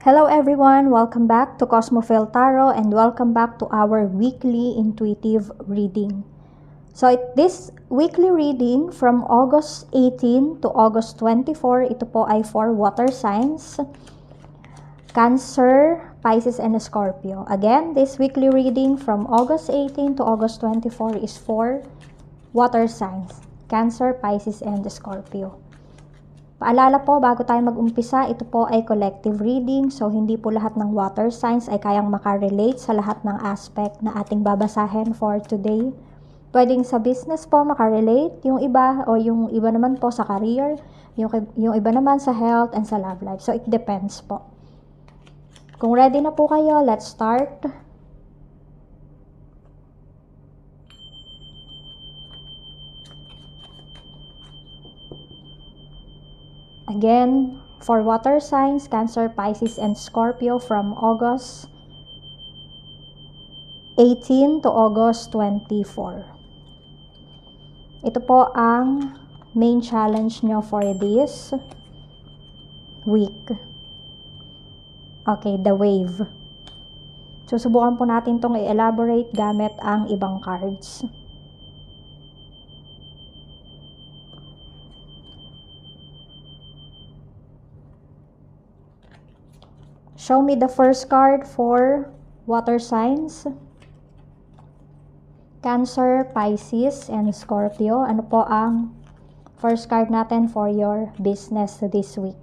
Hello everyone, welcome back to Cosmophile Tarot and welcome back to our weekly intuitive reading. So this weekly reading from August 18 to August 24, ito po ay for water signs, Cancer, Pisces, and Scorpio. Again, this weekly reading from August 18 to August 24 is for water signs, Cancer, Pisces, and Scorpio. Paalala po, bago tayo mag-umpisa, ito po ay collective reading. So, hindi po lahat ng water signs ay kayang makarelate sa lahat ng aspect na ating babasahin for today. Pwedeng sa business po makarelate, yung iba, o yung iba naman po sa career, yung iba naman sa health and sa love life. So, it depends po. Kung ready na po kayo, let's start. Again, for water signs, Cancer, Pisces, and Scorpio from August 18 to August 24. Ito po ang main challenge nyo for this week. Okay, the wave. Susubukan po natin itong i-elaborate gamit ang ibang cards. Show me the first card for water signs, Cancer, Pisces, and Scorpio. Ano po ang first card natin for your business this week?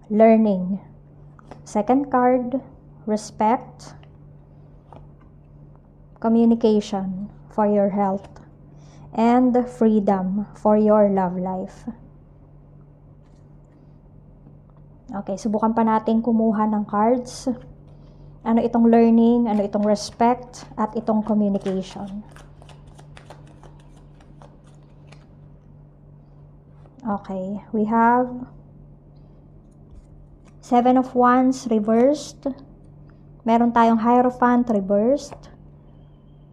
Learning. Second card, respect. Communication for your health. And freedom for your love life. Okay, subukan pa natin kumuha ng cards. Ano itong learning, ano itong respect, at itong communication. Okay, we have Seven of Wands reversed. Meron tayong Hierophant reversed.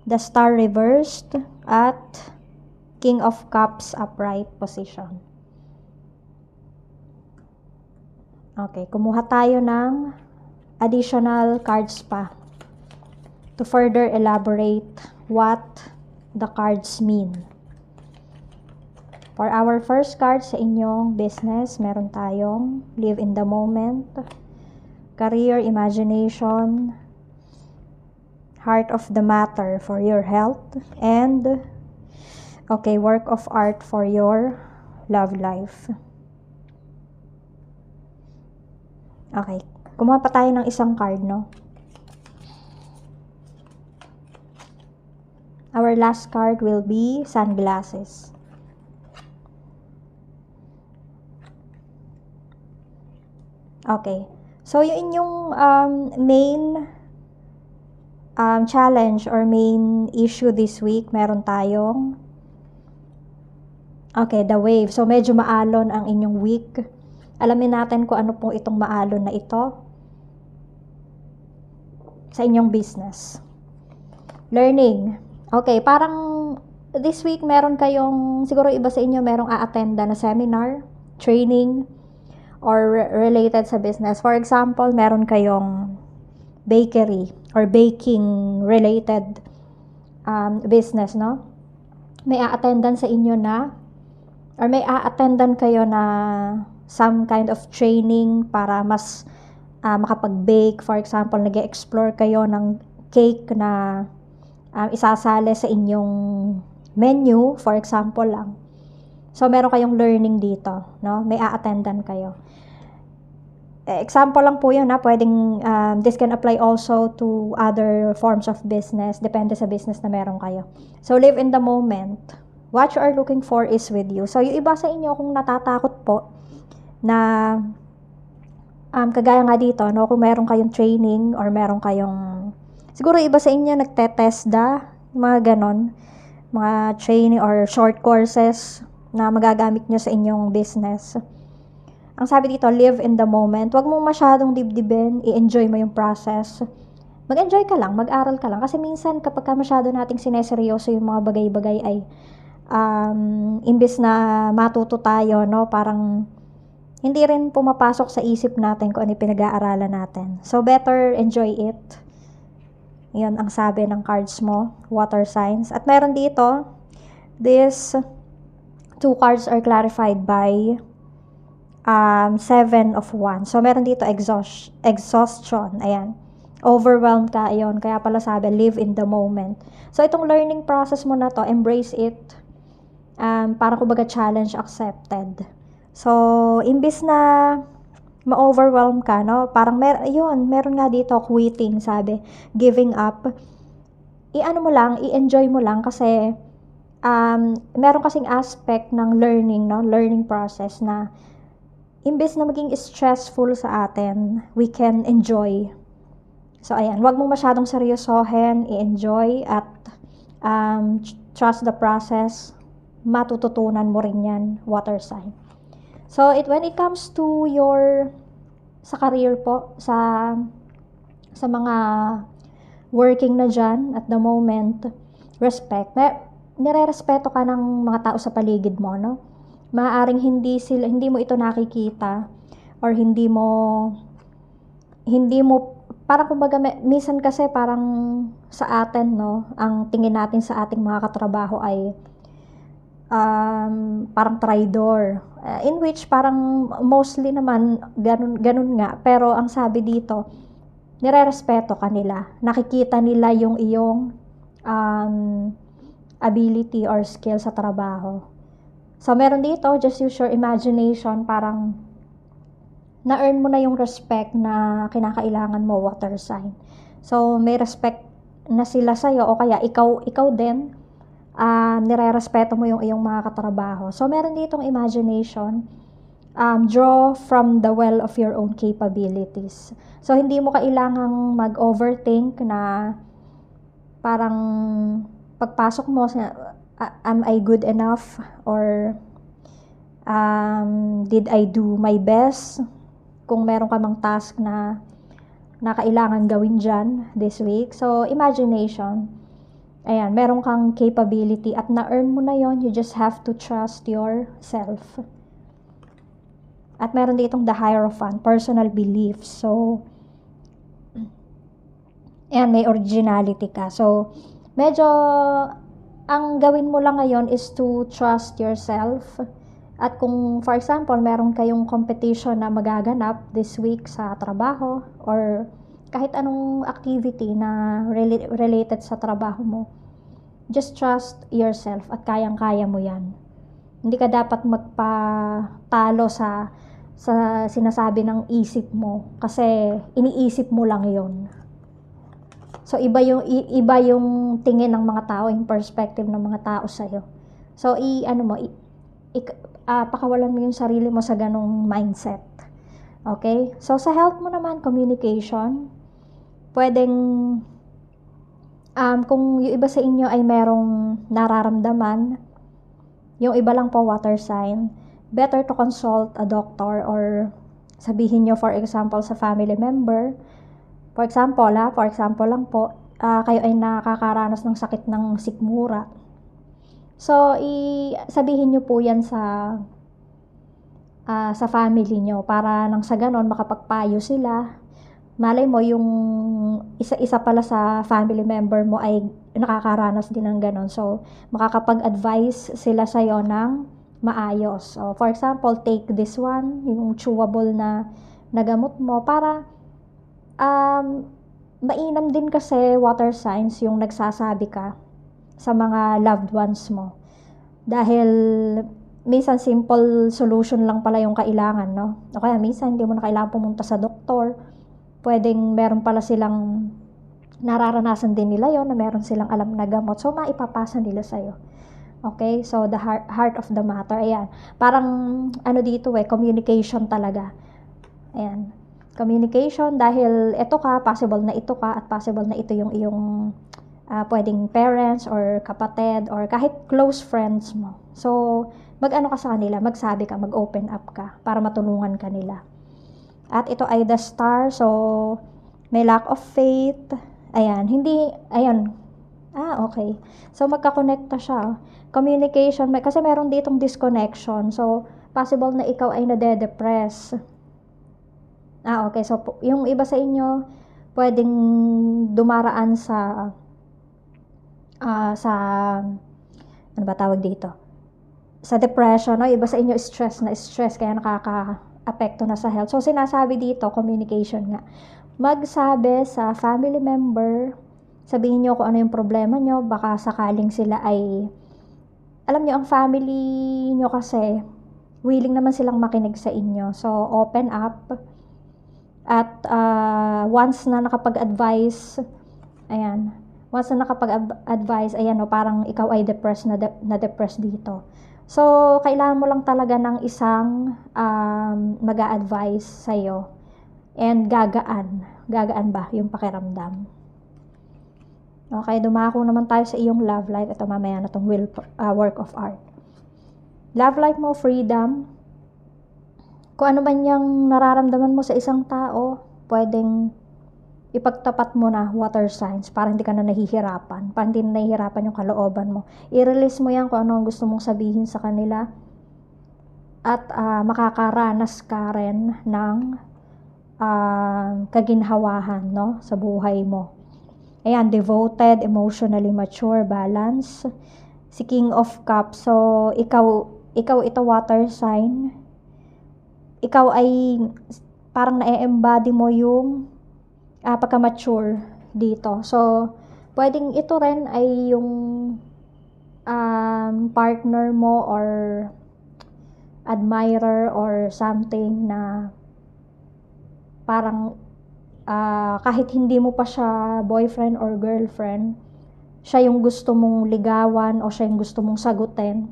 The Star reversed. At King of Cups upright position. Okay, kumuha tayo ng additional cards pa to further elaborate what the cards mean. For our first card sa inyong business, meron tayong live in the moment, career, imagination, heart of the matter for your health, and okay, work of art for your love life. Okay, kumuha pa tayo ng isang card, no? Our last card will be sunglasses. Okay, so yung inyong main challenge or main issue this week, meron tayong the wave. So medyo maalon ang inyong week. Alamin natin kung ano po itong maalon na ito sa inyong business. Learning. Okay, parang this week meron kayong, siguro iba sa inyo merong a-attenda na seminar, training, or related sa business. For example, meron kayong bakery or baking related business, no? May a-attendan sa inyo na, or may a-attendan kayo na some kind of training para mas makapag-bake. For example, nag-explore kayo ng cake na isasali sa inyong menu, for example lang. So, meron kayong learning dito, no? May a-attendan kayo. Example lang po yun, pwedeng this can apply also to other forms of business, depende sa business na meron kayo. So, live in the moment. What you are looking for is with you. So, yung iba sa inyo kung natatakot po na kagaya nga dito, no, kung meron kayong training or meron kayong, siguro iba sa inyo nagte-TESDA, mga ganon, mga training or short courses na magagamit nyo sa inyong business. Ang sabi dito, live in the moment. Huwag mong masyadong dibdibin, i-enjoy mo yung process. Mag-enjoy ka lang, mag-aral ka lang. Kasi minsan kapag masyado nating sineseryoso yung mga bagay-bagay ay imbes na matuto tayo, no, parang hindi rin pumapasok sa isip natin kung ano yung pinag-aaralan natin. So, better enjoy it. Yun ang sabi ng cards mo, water signs. At meron dito, these 2 cards are clarified by 7 of Wands. So, meron dito exhaustion. Ayan. Overwhelmed ka, ayun. Kaya pala sabi, live in the moment. So, itong learning process mo na to, embrace it. Para kumbaga challenge accepted. So, imbis na ma-overwhelm ka, no? Parang meron nga dito, quitting, sabi, giving up. I-enjoy mo lang kasi meron kasing aspect ng learning, no? Learning process na imbes na maging stressful sa atin, we can enjoy. So, ayan, wag mong masyadong seryosohin, i-enjoy at trust the process. Matututunan mo rin yan, water sign. So, when it comes to sa career po, sa mga working na dyan at the moment, respect. Nire-respeto ka ng mga tao sa paligid mo, no? Maaaring hindi mo ito nakikita or hindi mo parang kumbaga minsan kasi parang sa atin, no, ang tingin natin sa ating mga katrabaho ay parang traidor, in which parang mostly naman ganun nga, pero ang sabi dito, nire-respeto ka nila, nakikita nila yung iyong ability or skill sa trabaho. So meron dito, just use your imagination, parang na-earn mo na yung respect na kinakailangan mo, water sign. So may respect na sila sa'yo, o kaya ikaw din, nire-respeto mo yung iyong mga katrabaho. So, meron ditong imagination, draw from the well of your own capabilities. So, hindi mo kailangang mag-overthink na parang pagpasok mo, am I good enough? Or did I do my best? Kung meron ka mang task na kailangan gawin dyan this week. So, imagination. Ayan, meron kang capability at na-earn mo na yon. You just have to trust yourself. At meron ditong the Hierophant, personal beliefs. So, ayan, may originality ka. So, medyo, ang gawin mo lang ngayon is to trust yourself. At kung, for example, meron kayong competition na magaganap this week sa trabaho or kahit anong activity na related sa trabaho mo, just trust yourself at kayang-kaya mo yan. Hindi ka dapat magpatalo sa sinasabi ng isip mo kasi iniisip mo lang yon. So, iba yung tingin ng mga tao, yung perspective ng mga tao sa'yo. So, pakawalan mo yung sarili mo sa ganong mindset. Okay? So, sa health mo naman, communication, pwedeng, kung yung iba sa inyo ay merong nararamdaman, yung iba lang po water sign, better to consult a doctor or sabihin nyo, for example, sa family member. For example lang po, kayo ay nakakaranas ng sakit ng sikmura. So, sabihin nyo po yan sa family nyo para nang sa ganon makapagpayo sila. Malay mo yung isa pala sa family member mo ay nakakaranas din ng ganon. So, makakapag-advise sila sa'yo ng maayos. So, for example, take this one, yung chewable na gamot mo para mainam din kasi water signs yung nagsasabi ka sa mga loved ones mo. Dahil minsan simple solution lang pala yung kailangan, no? O kaya minsan hindi mo na kailangan pumunta sa doktor. Pwedeng meron pala silang nararanasan din nila yon na meron silang alam na gamot. So, maipapasa nila sa'yo. Okay? So, the heart of the matter. Ayan. Parang, dito communication talaga. Ayan. Communication dahil ito ka, possible na ito ka, at possible na ito yung iyong pwedeng parents or kapatid or kahit close friends mo. So, mag-ano ka sa kanila, magsabi ka, mag-open up ka para matulungan ka nila. At ito ay the star, so may lack of faith. Ayan, okay. So, magkakonekta siya. Communication, kasi meron ditong disconnection. So, possible na ikaw ay nade-depress. Okay. So, yung iba sa inyo, pwedeng dumaraan sa, ano ba tawag dito? Sa depression, no? Iba sa inyo, stress, kaya nakaka-apekto na sa health. So, sinasabi dito, communication nga. Magsabi sa family member, sabihin nyo kung ano yung problema nyo, baka sakaling sila ay, alam nyo, ang family nyo kasi, willing naman silang makinig sa inyo. So, open up. At once na nakapag-advise, no, parang ikaw ay depressed na-depressed dito. So, kailangan mo lang talaga ng isang mag-a-advise sa'yo. And gagaan ba yung pakiramdam. Okay, dumako naman tayo sa iyong love life. Ito mamaya na itong work of art. Love life mo, freedom. Kung ano man yung nararamdaman mo sa isang tao, pwedeng ipagtapat mo na water signs para hindi ka na nahihirapan. Para hindi na nahihirapan yung kalooban mo. I-release mo yan kung ano ang gusto mong sabihin sa kanila. At makakaranas ka rin ng kaginhawahan, no, sa buhay mo. Ayan, devoted, emotionally mature, balance. Si King of Cups. So, ikaw ito water sign. Ikaw ay parang na-embody mo yung pagka-mature dito. So, pwedeng ito rin ay yung partner mo or admirer or something na parang kahit hindi mo pa siya boyfriend or girlfriend, siya yung gusto mong ligawan o siya yung gusto mong sagutin.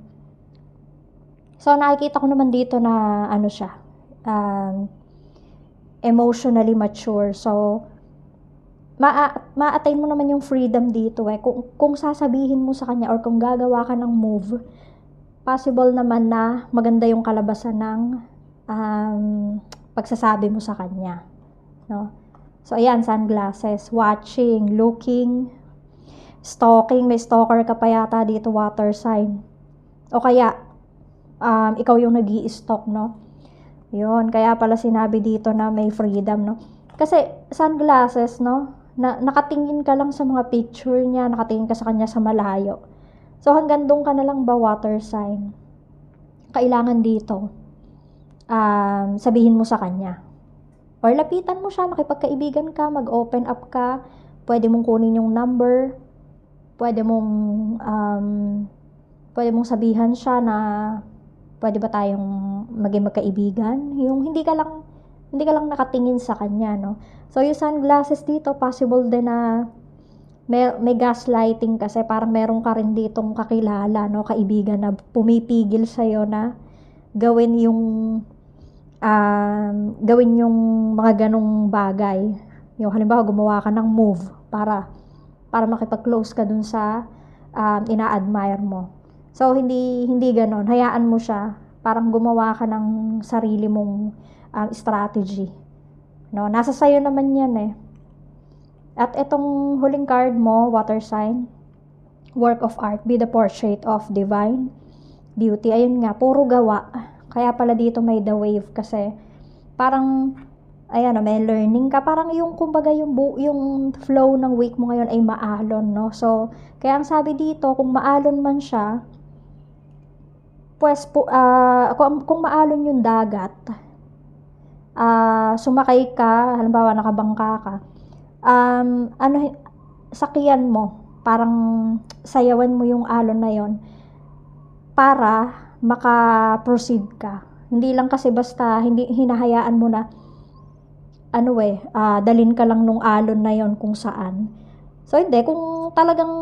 So, nakikita ko naman dito na ano siya, emotionally mature. So, ma-attain mo naman yung freedom dito eh. Kung sasabihin mo sa kanya or kung gagawa ka ng move, possible naman na maganda yung kalabasan ng pagsasabi mo sa kanya. No? So, ayan, sunglasses, watching, looking, stalking. May stalker ka pa yata dito, water sign. O kaya, ikaw yung nag-i-stalk, no? Yun, kaya pala sinabi dito na may freedom, no? Kasi, sunglasses, no? Nakatingin ka lang sa mga picture niya, nakatingin ka sa kanya sa malayo. So, hanggang doon ka na lang ba, water sign? Kailangan dito, sabihin mo sa kanya. Or lapitan mo siya, makipagkaibigan ka, mag-open up ka, pwede mong kunin yung number, pwede mong sabihan siya na pwede ba tayong maging magkaibigan? Yung hindi ka lang nakatingin sa kanya, no? So, yung sunglasses dito, possible din na may gaslighting kasi parang meron ka rin ditong kakilala, no? Kaibigan na pumipigil sa'yo na gawin yung mga ganong bagay. Yung halimbawa, gumawa ka ng move para makipag-close ka dun sa ina-admire mo. So, hindi ganon. Hayaan mo siya. Parang gumawa ka ng sarili mong strategy. No? Nasa sayo naman yan eh. At itong huling card mo, water sign, work of art, be the portrait of divine beauty. Ayun nga, puro gawa. Kaya pala dito may the wave kasi parang, ayan, may learning ka. Parang yung, kumbaga, yung flow ng week mo ngayon ay maalon, no? So, kaya ang sabi dito, kung maalon man siya, pues, kung maalon yung dagat, sumakay ka, halimbawa nakabangka ka, sakyan mo, parang sayawan mo yung alon na yon para maka-proceed ka. Hindi lang kasi basta hinahayaan mo na dalin ka lang nung alon na yon kung saan. So hindi, kung talagang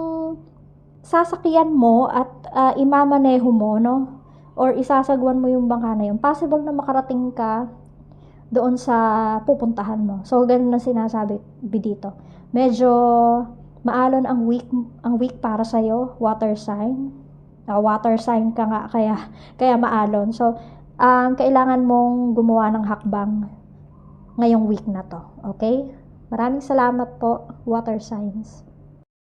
sasakyan mo at imamaneho mo, no, or isasagwan mo yung bangka na yun, possible na makarating ka doon sa pupuntahan mo. So ganun na sinasabi dito. Medyo maalon ang week para sa iyo, water sign. Water sign ka nga kaya maalon. So kailangan mong gumawa ng hakbang ngayong week na to. Okay? Maraming salamat po, water signs.